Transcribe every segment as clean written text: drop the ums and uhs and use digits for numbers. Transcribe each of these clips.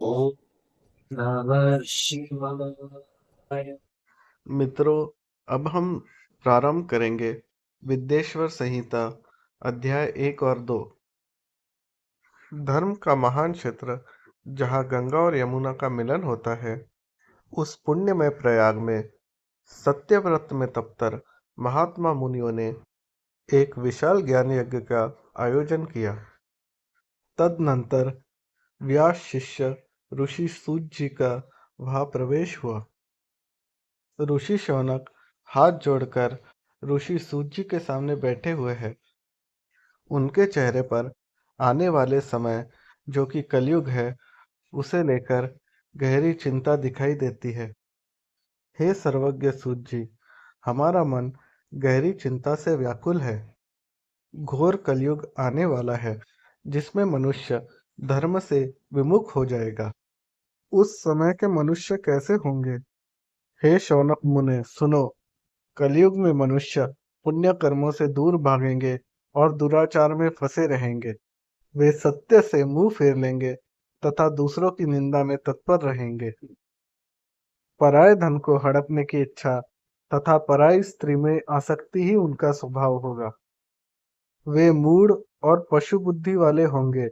ओम नमः शिवाय। मित्रों, अब हम प्रारंभ करेंगे विद्येश्वर संहिता अध्याय 1 और 2। धर्म का महान क्षेत्र जहाँ गंगा और यमुना का मिलन होता है, उस पुण्यमय प्रयाग में सत्यव्रत में तपतर महात्मा मुनियों ने एक विशाल ज्ञान यज्ञ का आयोजन किया। तदनंतर व्यास शिष्य ऋषि सूत जी का वहां प्रवेश हुआ। ऋषि शौनक हाथ जोड़कर ऋषि सूत जी के सामने बैठे हुए हैं। उनके चेहरे पर आने वाले समय, जो कि कलयुग है, उसे लेकर गहरी चिंता दिखाई देती है। हे सर्वज्ञ सूत जी, हमारा मन गहरी चिंता से व्याकुल है। घोर कलयुग आने वाला है, जिसमें मनुष्य धर्म से विमुख हो जाएगा। उस समय के मनुष्य कैसे होंगे? हे शौनक मुने, सुनो। कलयुग में मनुष्य पुण्य कर्मों से दूर भागेंगे और दुराचार में फंसे रहेंगे। वे सत्य से मुंह फेर लेंगे तथा दूसरों की निंदा में तत्पर रहेंगे। पराये धन को हड़पने की इच्छा तथा पराई स्त्री में आसक्ति ही उनका स्वभाव होगा। वे मूढ़ और पशु बुद्धि वाले होंगे।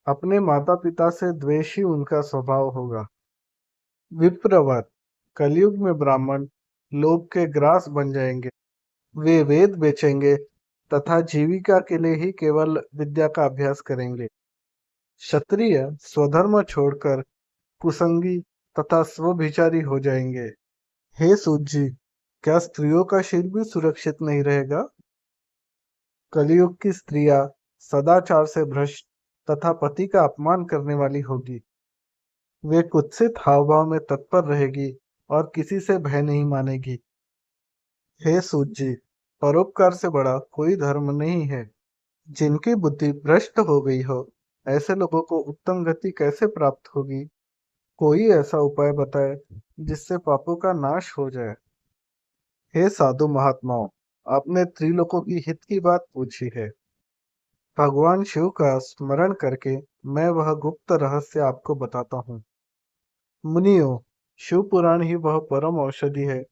अपने माता पिता से द्वेष ही उनका स्वभाव होगा। विप्रवर, कलयुग में ब्राह्मण लोभ के ग्रास बन जाएंगे। वे वेद बेचेंगे तथा जीविका के लिए ही केवल विद्या का अभ्यास करेंगे। क्षत्रिय स्वधर्म छोड़कर कुसंगी तथा स्वभिचारी हो जाएंगे। हे सूत जी, क्या स्त्रियों का शरीर भी सुरक्षित नहीं रहेगा? कलयुग की स्त्रियां सदाचार से भ्रष्ट तथा पति का अपमान करने वाली होगी। वे कुत्सित हाव भाव में तत्पर रहेगी और किसी से भय नहीं मानेगी। हे सूत जी, परोपकार से बड़ा कोई धर्म नहीं है। जिनकी बुद्धि भ्रष्ट हो गई हो, ऐसे लोगों को उत्तम गति कैसे प्राप्त होगी? कोई ऐसा उपाय बताए जिससे पापों का नाश हो जाए। हे साधु महात्माओं, आपने त्रिलोकों की हित की बात पूछी है। भगवान शिव का स्मरण करके मैं वह गुप्त रहस्य आपको बताता हूँ। मुनियों, शिव पुराण ही वह परम औषधि है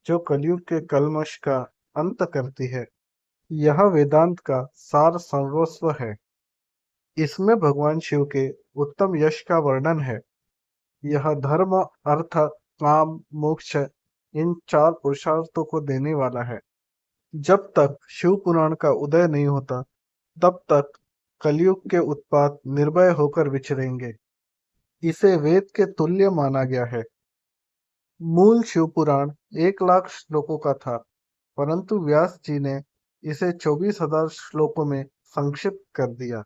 जो कलयुग के कल्मश का अंत करती है। यह वेदांत का सार सर्वस्व है। इसमें भगवान शिव के उत्तम यश का वर्णन है। यह धर्म, अर्थ, काम, मोक्ष इन चार पुरुषार्थों को देने वाला है। जब तक शिव पुराण का उदय नहीं होता, तब तक कलयुग के उत्पात निर्भय होकर विचरेंगे। इसे वेद के तुल्य माना गया है। मूल शिव पुराण 1 लाख श्लोकों का था, परंतु व्यास जी ने इसे 24,000 श्लोकों में संक्षिप्त कर दिया।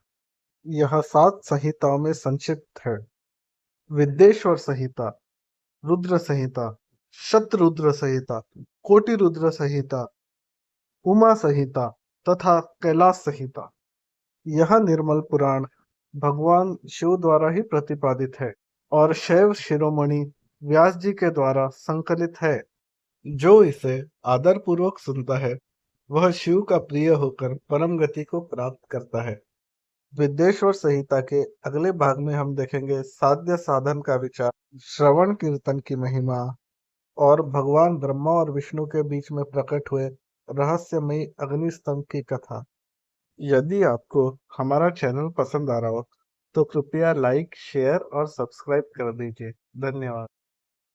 यह 7 संहिताओं में संक्षिप्त है। विद्येश्वर संहिता, रुद्र संहिता, शतरुद्र संहिता, कोटि रुद्र संहिता, उमा संहिता तथा कैलाश संहिता। यह निर्मल पुराण भगवान शिव द्वारा ही प्रतिपादित है और शैव शिरोमणि व्यास जी के द्वारा संकलित है। जो इसे आदर पूर्वक सुनता है, वह शिव का प्रिय होकर परम गति को प्राप्त करता है। विद्येश्वर संहिता के अगले भाग में हम देखेंगे साध्य साधन का विचार, श्रवण कीर्तन की महिमा और भगवान ब्रह्मा और विष्णु के बीच में प्रकट हुए रहस्यमयी अग्नि स्तंभ की कथा। यदि आपको हमारा चैनल पसंद आ रहा हो, तो कृपया लाइक, शेयर और सब्सक्राइब कर दीजिए। धन्यवाद।